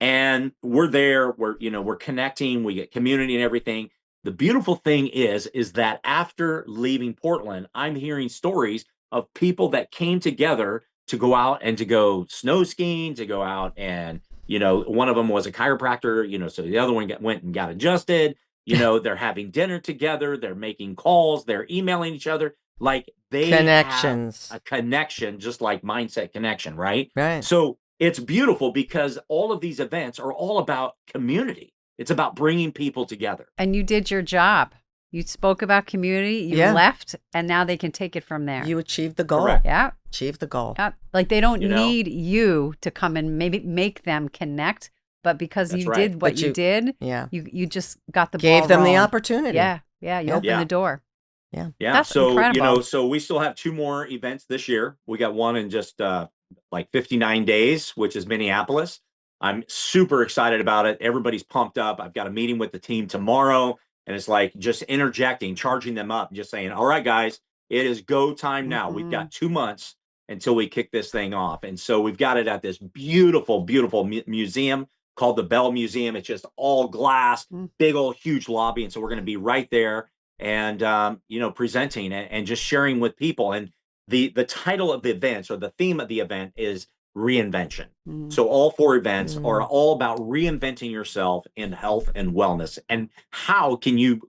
Speaker 2: And we're there, we're connecting, we get community and everything. The beautiful thing is that after leaving Portland, I'm hearing stories of people that came together to go out and to go snow skiing, to go out and, one of them was a chiropractor, so the other one went and got adjusted. They're having dinner together, they're making calls, they're emailing each other. Like they
Speaker 3: Connections.
Speaker 2: have a connection, just like Mindset Connection, right?
Speaker 3: Right.
Speaker 2: So it's beautiful because all of these events are all about community. It's about bringing people together.
Speaker 1: And you did your job. You spoke about community, you left, and now they can take it from there.
Speaker 3: You achieved the goal.
Speaker 2: Correct.
Speaker 1: Yeah.
Speaker 3: Achieved the goal.
Speaker 1: Yeah. Like they don't need you to come and maybe make them connect, but because
Speaker 2: That's
Speaker 1: you
Speaker 2: right.
Speaker 1: did what
Speaker 3: But
Speaker 1: you did,
Speaker 3: Yeah.
Speaker 1: you just got the
Speaker 3: Gave
Speaker 1: ball
Speaker 3: them the
Speaker 1: rolling.
Speaker 3: opportunity.
Speaker 1: Yeah. Yeah. You opened the door.
Speaker 3: Yeah.
Speaker 2: Yeah.
Speaker 1: That's
Speaker 2: So,
Speaker 1: incredible.
Speaker 2: so we still have 2 more events this year. We got one in just like 59 days, which is Minneapolis. I'm super excited about it. Everybody's pumped up. I've got a meeting with the team tomorrow, and it's like just interjecting, charging them up, and just saying, all right, guys, it is go time now. We've got 2 months until we kick this thing off. And so we've got it at this beautiful, beautiful museum called the Bell Museum. It's just all glass, big old huge lobby. And so we're going to be right there and, presenting and just sharing with people. And the title of the events, or the theme of the event, is reinvention. So all 4 events are all about reinventing yourself in health and wellness. And how can you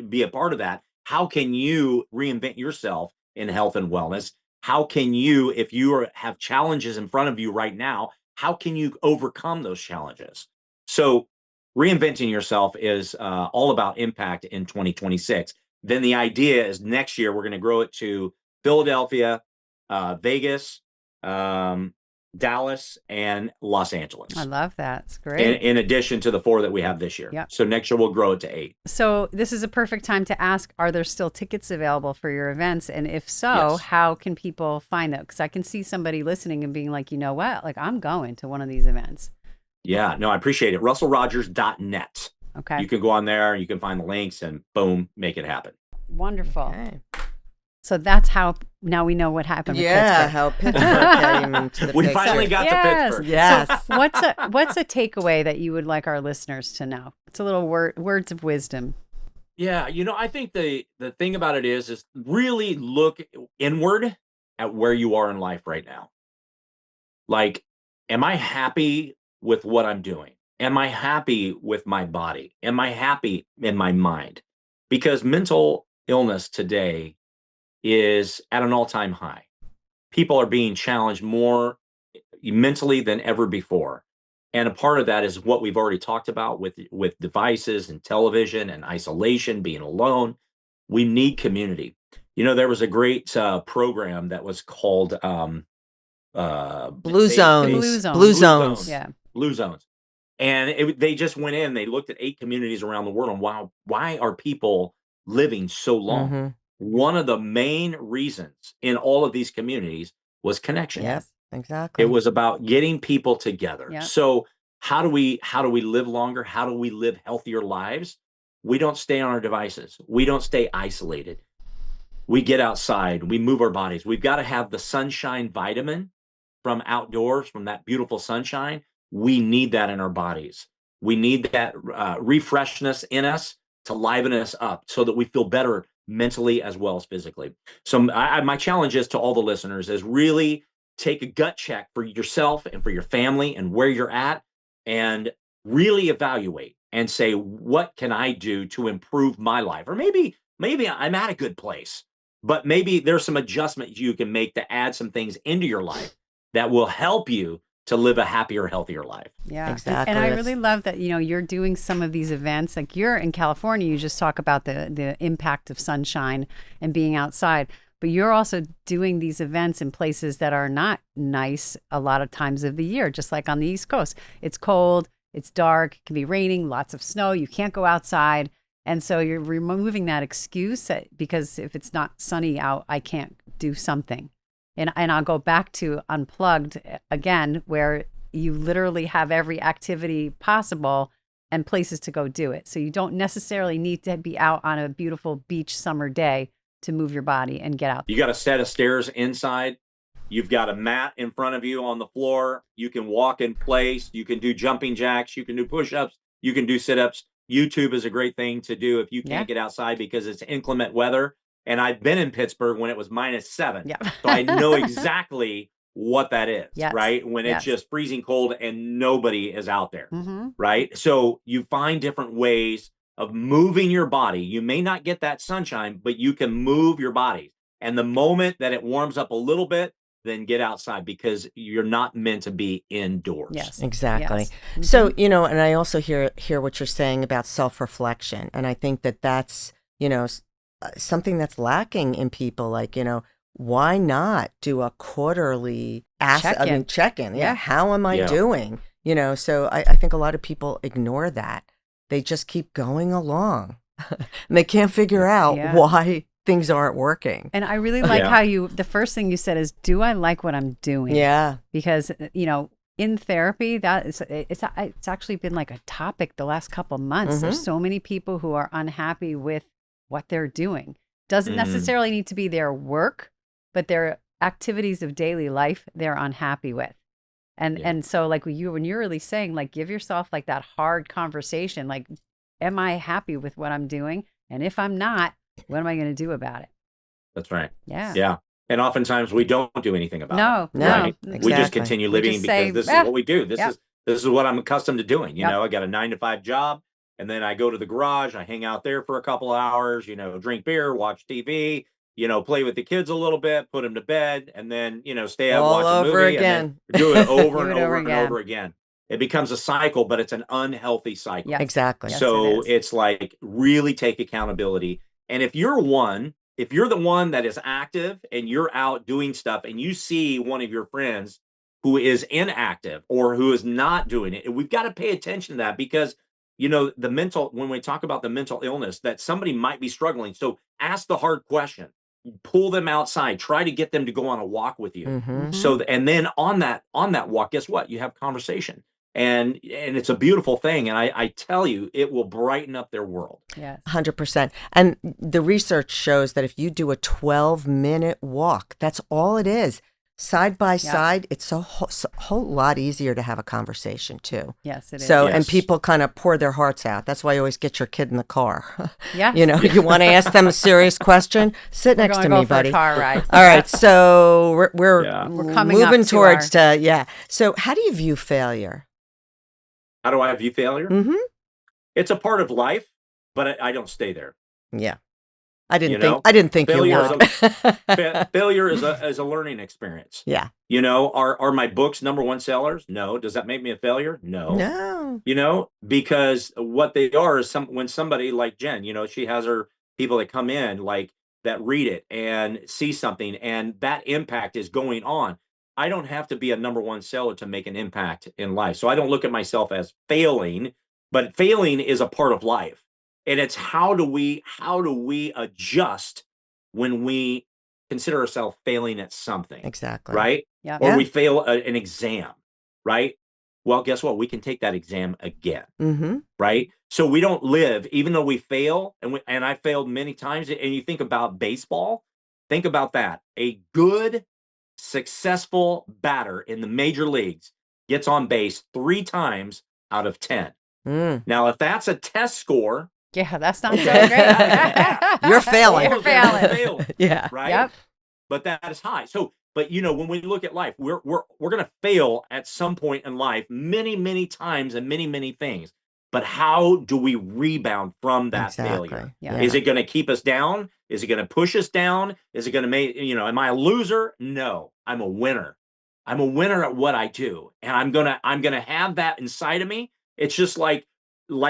Speaker 2: be a part of that? How can you reinvent yourself in health and wellness? How can you, if you have challenges in front of you right now, how can you overcome those challenges? So reinventing yourself is all about impact in 2026. Then the idea is next year, we're going to grow it to Philadelphia, Vegas, Dallas, and Los Angeles.
Speaker 1: I love that. It's great.
Speaker 2: In addition to the 4 that we have this year.
Speaker 1: Yep.
Speaker 2: So next year we'll grow it to 8.
Speaker 1: So this is a perfect time to ask, are there still tickets available for your events? And if so,
Speaker 2: Yes.
Speaker 1: how can people find them? Because I can see somebody listening and being like, you know what? Like, I'm going to one of these events.
Speaker 2: Yeah, no, I appreciate it. RussellRogers.net.
Speaker 1: Okay.
Speaker 2: You can go on there, you can find the links, and boom, make it happen.
Speaker 1: Wonderful.
Speaker 3: Okay.
Speaker 1: So that's how now we know what happened with
Speaker 3: Yeah,
Speaker 1: Pittsburgh.
Speaker 3: how Pittsburgh came into the
Speaker 2: We
Speaker 3: picture.
Speaker 2: finally got to Pittsburgh.
Speaker 3: Yes.
Speaker 1: What's a takeaway that you would like our listeners to know? It's a little words of wisdom.
Speaker 2: Yeah, I think the thing about it is really look inward at where you are in life right now. Like, am I happy with what I'm doing? Am I happy with my body? Am I happy in my mind? Because mental illness today is at an all-time high. People are being challenged more mentally than ever before. And a part of that is what we've already talked about with devices and television and isolation, being alone. We need community. There was a great program that was called
Speaker 3: Blue
Speaker 2: they
Speaker 1: Blue
Speaker 3: zones. Blue
Speaker 1: zones.
Speaker 2: Blue
Speaker 3: zones.
Speaker 2: Zones.
Speaker 1: Yeah.
Speaker 2: Blue Zones. And they just went in, they looked at 8 communities around the world, and wow, why are people living so long?
Speaker 3: Mm-hmm.
Speaker 2: One of the main reasons in all of these communities was connection.
Speaker 3: Yep.
Speaker 1: Yes.
Speaker 2: It
Speaker 3: Exactly.
Speaker 2: was about getting people together.
Speaker 1: Yep.
Speaker 2: So how do we live longer? How do we live healthier lives? We don't stay on our devices. We don't stay isolated. We get outside, we move our bodies. We've got to have the sunshine vitamin from outdoors, from that beautiful sunshine. We need that in our bodies. We need that refreshness in us to liven us up so that we feel better mentally as well as physically. So my challenge is to all the listeners is really take a gut check for yourself and for your family and where you're at, and really evaluate and say, what can I do to improve my life? Or maybe I'm at a good place, but maybe there's some adjustments you can make to add some things into your life that will help you to live a happier, healthier life.
Speaker 1: Yeah. And
Speaker 3: Exactly.
Speaker 1: I
Speaker 3: That's-
Speaker 1: really love that, you're doing some of these events. Like you're in California, you just talk about the impact of sunshine and being outside. But you're also doing these events in places that are not nice a lot of times of the year, just like on the East Coast. It's cold, it's dark, it can be raining, lots of snow, you can't go outside. And so you're removing that excuse because if it's not sunny out, I can't do something. And I'll go back to Unplugged again, where you literally have every activity possible and places to go do it. So you don't necessarily need to be out on a beautiful beach summer day to move your body and get out.
Speaker 2: You got a set of stairs inside. You've got a mat in front of you on the floor. You can walk in place. You can do jumping jacks. You can do push-ups. You can do sit-ups. YouTube is a great thing to do if you can't get outside because it's inclement weather. And I've been in Pittsburgh when it was -7.
Speaker 1: Yeah.
Speaker 2: So I know exactly what that is,
Speaker 1: Yes.
Speaker 2: right? When it's
Speaker 1: Yes.
Speaker 2: just freezing cold and nobody is out there,
Speaker 1: Mm-hmm.
Speaker 2: right? So you find different ways of moving your body. You may not get that sunshine, but you can move your body. And the moment that it warms up a little bit, then get outside because you're not meant to be indoors.
Speaker 1: Yes.
Speaker 3: Exactly.
Speaker 1: Yes. Mm-hmm.
Speaker 3: So, and I also hear what you're saying about self-reflection. And I think that's, something that's lacking in people. Like, why not do a quarterly check-in? Yeah. How am I doing? So I think a lot of people ignore that. They just keep going along and they can't figure out why things aren't working.
Speaker 1: And I really like how the first thing you said is, do I like what I'm doing?
Speaker 3: Yeah.
Speaker 1: Because, in therapy, it's actually been like a topic the last couple of months.
Speaker 3: Mm-hmm.
Speaker 1: There's so many people who are unhappy with what they're doing. Doesn't necessarily need to be their work, but their activities of daily life they're unhappy with. And so like when you're really saying, like, give yourself like that hard conversation, like, am I happy with what I'm doing? And if I'm not, what am I going to do about it?
Speaker 2: That's right.
Speaker 1: Yeah.
Speaker 2: Yeah. And oftentimes we don't do anything about it.
Speaker 3: No,
Speaker 2: Right?
Speaker 3: exactly.
Speaker 2: We just continue living
Speaker 1: just
Speaker 2: because
Speaker 1: say,
Speaker 2: this is what we do. This is what I'm accustomed to doing.
Speaker 1: Yep.
Speaker 2: I got a 9-to-5 job, and then I go to the garage, I hang out there for a couple of hours, drink beer, watch TV, play with the kids a little bit, put them to bed, and then, stay up,
Speaker 3: All
Speaker 2: watch a
Speaker 3: over
Speaker 2: movie,
Speaker 3: again.
Speaker 2: and then do it over
Speaker 1: Do
Speaker 2: and
Speaker 1: it
Speaker 2: over
Speaker 1: over
Speaker 2: and
Speaker 1: again.
Speaker 2: over again. It becomes a cycle, but it's an unhealthy cycle.
Speaker 1: Yeah.
Speaker 3: Exactly.
Speaker 1: Yes,
Speaker 2: So
Speaker 1: it is.
Speaker 2: it's like really take accountability. And if you're the one that is active and you're out doing stuff and you see one of your friends who is inactive or who is not doing it, we've got to pay attention to that because, when we talk about the mental illness, that somebody might be struggling. So ask the hard question, pull them outside, try to get them to go on a walk with you.
Speaker 3: Mm-hmm.
Speaker 2: So, and then on that walk, guess what? You have conversation. And it's a beautiful thing. And I tell you, it will brighten up their world.
Speaker 1: Yes.
Speaker 3: 100%. And the research shows that if you do a 12-minute walk, that's all it is. Side by side, it's a whole lot easier to have a conversation too.
Speaker 1: Yes, it is.
Speaker 3: So,
Speaker 2: Yes.
Speaker 3: and people kind of pour their hearts out. That's why you always get your kid in the car.
Speaker 1: Yeah.
Speaker 3: You want to ask them a serious question? Sit next to me, buddy.
Speaker 1: For a car ride.
Speaker 3: All right. So we're
Speaker 1: coming
Speaker 3: moving
Speaker 1: up to
Speaker 3: towards So how do you view failure?
Speaker 2: How do I view failure?
Speaker 3: Mm-hmm.
Speaker 2: It's a part of life, but I don't stay there.
Speaker 3: Yeah. I didn't
Speaker 2: You
Speaker 3: think
Speaker 2: know,
Speaker 3: I didn't think you
Speaker 2: failure
Speaker 3: would.
Speaker 2: failure is a learning experience.
Speaker 3: Yeah.
Speaker 2: You know, are my books #1 sellers? No. Does that make me a failure? No.
Speaker 3: No.
Speaker 2: You know, because what they are is when somebody like Jen, you know, she has her people that come in like that read it and see something and that impact is going on. I don't have to be a #1 seller to make an impact in life. So I don't look at myself as failing, but failing is a part of life. And it's how do we adjust when we consider ourselves failing at something,
Speaker 3: Exactly.
Speaker 2: right?
Speaker 1: Yeah.
Speaker 2: Or
Speaker 3: Yeah.
Speaker 2: we fail an exam, right? Well, guess what? We can take that exam again,
Speaker 3: Mm-hmm.
Speaker 2: right? So we don't live, even though we fail, and I failed many times. And you think about baseball, think about that. A good, successful batter in the major leagues gets on base 3 times out of 10.
Speaker 3: Mm.
Speaker 2: Now, if that's a test score,
Speaker 1: Yeah, that's not so
Speaker 3: That
Speaker 1: great.
Speaker 2: that is an F.
Speaker 3: You're failing.
Speaker 2: All
Speaker 1: You're
Speaker 2: of them are
Speaker 1: failing.
Speaker 2: failed,
Speaker 3: Yeah.
Speaker 2: right?
Speaker 1: Yep.
Speaker 2: But that is high. So, but you know, when we look at life, we're going to fail at some point in life, many times, and many things. But how do we rebound from that failure?
Speaker 3: Exactly.
Speaker 1: Yeah.
Speaker 2: Is it going to keep us down? Is it going to push us down? Is it going to make, you know, am I a loser? No, I'm a winner. I'm a winner at what I do, and I'm gonna have that inside of me. It's just like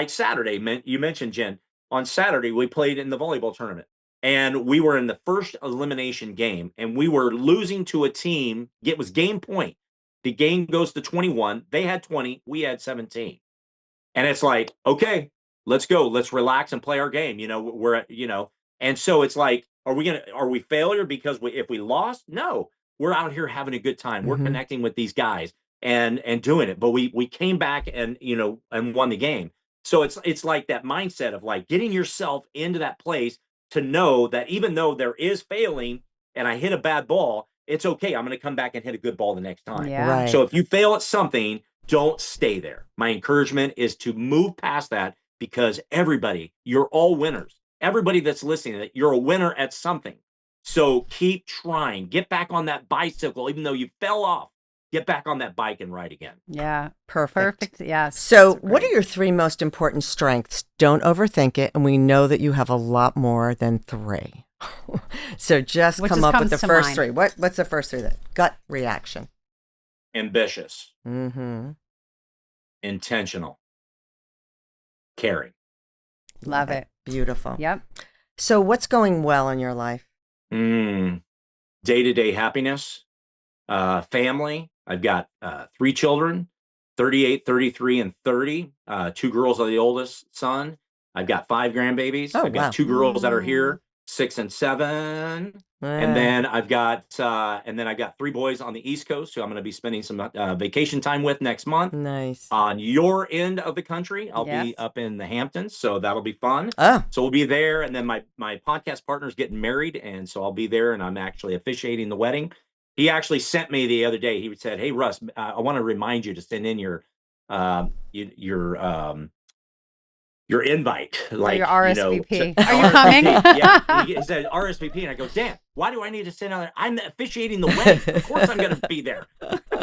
Speaker 2: Saturday. You mentioned, Jen. On Saturday, we played in the volleyball tournament. And we were in the first elimination game, and we were losing to a team. It was game point. The game goes to 21. They had 20. We had 17. And it's like, okay, let's go. Let's relax and play our game. You know, and so it's like, are we failure because if we lost? No, we're out here having a good time. We're
Speaker 3: Mm-hmm.
Speaker 2: connecting with these guys and doing it. But we came back and, and won the game. So it's like that mindset of like getting yourself into that place to know that even though there is failing and I hit a bad ball, it's okay. I'm going to come back and hit a good ball the next time.
Speaker 1: Yeah.
Speaker 3: Right.
Speaker 2: So if you fail at something, don't stay there. My encouragement is to move past that because you're all winners. Everybody that's listening, you're a winner at something. So keep trying. Get back on that bicycle, even though you fell off. Get back on that bike and ride again.
Speaker 1: Yeah.
Speaker 3: Perfect.
Speaker 1: Yes.
Speaker 3: So,
Speaker 1: That's
Speaker 3: what are
Speaker 1: great.
Speaker 3: your 3 most important strengths? Don't overthink it. And we know that you have a lot more than 3. So, just
Speaker 1: What
Speaker 3: come
Speaker 1: just
Speaker 3: up with
Speaker 1: comes
Speaker 3: the
Speaker 1: to
Speaker 3: first
Speaker 1: mind?
Speaker 3: 3. What's the first 3? That gut reaction.
Speaker 2: Ambitious,
Speaker 3: Mm-hmm.
Speaker 2: intentional, caring.
Speaker 1: Love it.
Speaker 3: Beautiful.
Speaker 1: Yep.
Speaker 3: So, what's going well in your life?
Speaker 2: Day-to-day happiness, family. I've got 3 children, 38, 33, and 30. 2 girls are the oldest son. I've got 5 grandbabiys.
Speaker 3: Oh,
Speaker 2: I've got
Speaker 3: wow.
Speaker 2: 2 girls that are here, 6 and 7. And then I've got 3 boys on the East Coast who I'm going to be spending some vacation time with next month.
Speaker 3: Nice.
Speaker 2: On your end of the country, I'll
Speaker 1: Yes.
Speaker 2: be up in the Hamptons, so that'll be fun.
Speaker 3: Oh,
Speaker 2: So we'll be there, and then my podcast partner's getting married, and so I'll be there, and I'm actually officiating the wedding. He actually sent me the other day. He said, "Hey Russ, I want to remind you to send in your invite,
Speaker 1: Or your
Speaker 2: you know,
Speaker 1: RSVP.
Speaker 2: to-
Speaker 1: Are you coming?
Speaker 2: Yeah, he said RSVP, and I go, Dan, why do I need to send out? I'm officiating the wedding. Of course, I'm going to be there.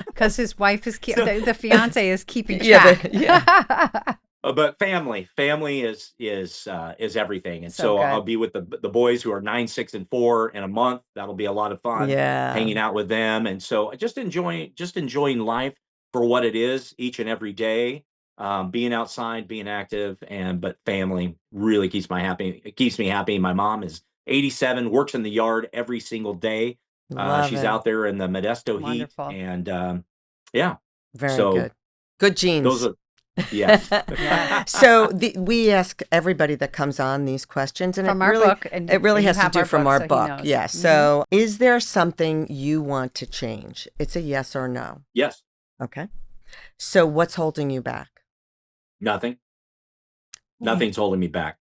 Speaker 1: Because his wife is the fiance is keeping
Speaker 3: Yeah,
Speaker 1: track.
Speaker 3: yeah.
Speaker 2: But family is everything, and
Speaker 1: So
Speaker 2: so
Speaker 1: good.
Speaker 2: I'll be with the boys who are 9, 6, and 4 in a month. That'll be a lot of fun.
Speaker 3: Yeah.
Speaker 2: Hanging out with them, and so just enjoying life for what it is each and every day. Being outside, being active, but family really keeps me happy. It keeps me happy. My mom is 87, works in the yard every single day.
Speaker 3: Love
Speaker 2: She's
Speaker 3: it.
Speaker 2: out there in the Modesto
Speaker 1: Wonderful.
Speaker 2: heat, and yeah,
Speaker 3: Very
Speaker 2: so
Speaker 3: good. Good genes.
Speaker 2: those are yes.
Speaker 3: So we ask everybody that comes on these questions, and
Speaker 1: From
Speaker 3: it
Speaker 1: our
Speaker 3: really,
Speaker 1: book, and
Speaker 3: it really
Speaker 1: you
Speaker 3: has to
Speaker 1: have
Speaker 3: do
Speaker 1: our
Speaker 3: from
Speaker 1: book,
Speaker 3: our
Speaker 1: so he
Speaker 3: book.
Speaker 1: knows.
Speaker 3: Yes.
Speaker 1: Mhm.
Speaker 3: So, is there something you want to change? It's a yes or no.
Speaker 2: Yes.
Speaker 3: Okay. So, what's holding you back?
Speaker 2: Nothing. Nothing's holding me back.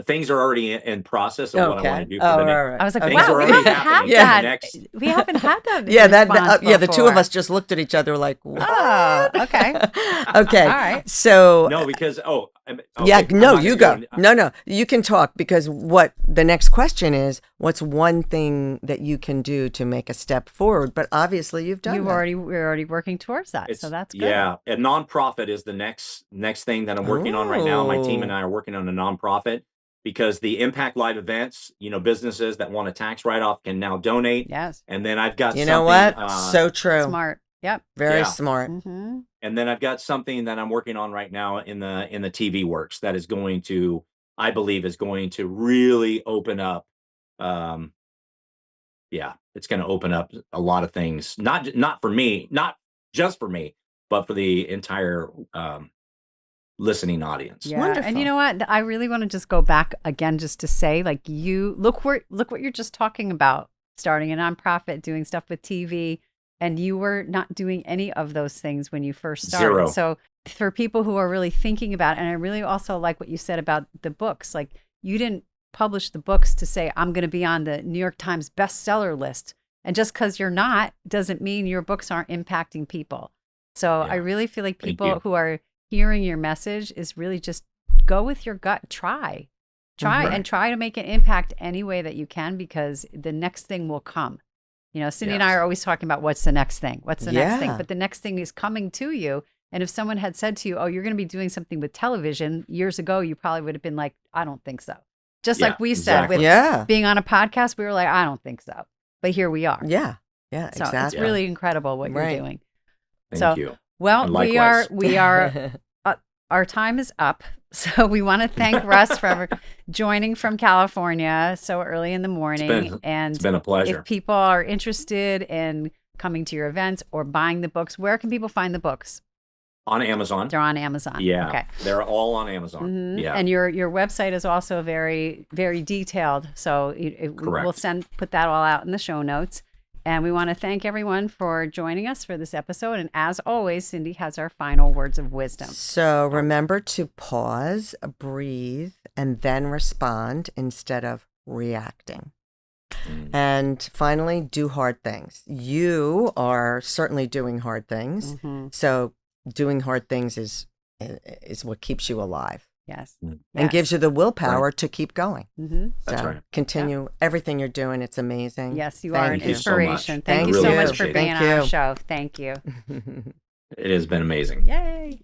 Speaker 2: Things are already in process of what I want to do for the next.
Speaker 1: I was like,
Speaker 2: Things
Speaker 1: wow,
Speaker 2: are
Speaker 1: we
Speaker 2: already
Speaker 1: haven't had
Speaker 2: happening
Speaker 3: for the
Speaker 1: that.
Speaker 2: next-
Speaker 1: We haven't had that.
Speaker 3: Yeah,
Speaker 1: response
Speaker 3: the 2 of
Speaker 1: before.
Speaker 3: us just looked at each other like, what?
Speaker 1: Oh, okay.
Speaker 3: Okay.
Speaker 1: All right.
Speaker 3: So,
Speaker 2: No, because
Speaker 3: yeah,
Speaker 2: okay,
Speaker 3: no,
Speaker 2: I'm
Speaker 3: you
Speaker 2: not
Speaker 3: go.
Speaker 2: gonna
Speaker 3: No, you can talk because what the next question is, what's one thing that you can do to make a step forward? But obviously, you've done that.
Speaker 1: We're already working towards that, so that's good.
Speaker 2: Yeah, a nonprofit is the next thing that I'm working on right now. My team and I are working on a nonprofit. because the Impact Live events, businesses that want a tax write-off can now donate.
Speaker 1: Yes.
Speaker 2: And then I've got
Speaker 3: You know what? So true.
Speaker 1: Smart. Yep.
Speaker 3: Very
Speaker 2: Yeah.
Speaker 3: smart.
Speaker 1: Mm-hmm.
Speaker 2: And then I've got something that I'm working on right now in the TV works that is going to, I believe, is going to really open up. It's going to open up a lot of things, not for me, not just for me, but for the entire listening audience.
Speaker 1: Yeah.
Speaker 3: Wonderful.
Speaker 1: And you know what? I really want to just go back again just to say, like, you look what you're just talking about, starting a nonprofit, doing stuff with TV, and you were not doing any of those things when you first started.
Speaker 2: Zero.
Speaker 1: So for people who are really thinking about it, and I really also like what you said about the books, like you didn't publish the books to say, I'm going to be on the New York Times bestseller list. And just because you're not doesn't mean your books aren't impacting people. So I really feel like people who are hearing your message is really just go with your gut, try and try to make an impact any way that you can, because the next thing will come. Cindy and I are always talking about what's the next thing, what's the next thing, but the next thing is coming to you. And if someone had said to you, oh, you're going to be doing something with television years ago, you probably would have been like, I don't think so. Just like we said with being on a podcast, we were like, I don't think so. But here we are.
Speaker 3: Yeah.
Speaker 1: So
Speaker 3: Exactly.
Speaker 1: it's really incredible what you're doing.
Speaker 2: Thank you.
Speaker 1: Well,
Speaker 2: And
Speaker 1: we
Speaker 2: likewise.
Speaker 1: are our time is up. So we want to thank Russ for joining from California so early in the morning.
Speaker 2: It's been a pleasure.
Speaker 1: If people are interested in coming to your events or buying the books, where can people find the books?
Speaker 2: On Amazon.
Speaker 1: They're on Amazon.
Speaker 2: Yeah.
Speaker 1: Okay.
Speaker 2: They're all on Amazon.
Speaker 1: Mm-hmm.
Speaker 2: Yeah.
Speaker 1: And your website is also very, very detailed. So we'll put that all out in the show notes. And we want to thank everyone for joining us for this episode. And as always, Cindy has our final words of wisdom.
Speaker 3: So remember to pause, breathe, and then respond instead of reacting. And finally, do hard things. You are certainly doing hard things.
Speaker 1: Mm-hmm.
Speaker 3: So doing hard things is what keeps you alive.
Speaker 1: Yes.
Speaker 3: And gives you the willpower to keep going.
Speaker 1: Mm-hmm.
Speaker 2: That's right.
Speaker 3: Continue everything you're doing. It's amazing.
Speaker 1: Yes, you are an
Speaker 2: Thank you so
Speaker 1: inspiration.
Speaker 2: much.
Speaker 1: Thank you
Speaker 3: Really
Speaker 1: so much for
Speaker 2: appreciate
Speaker 1: being
Speaker 3: it.
Speaker 1: on our
Speaker 3: Thank you.
Speaker 1: show. Thank you.
Speaker 2: It has been amazing.
Speaker 1: Yay.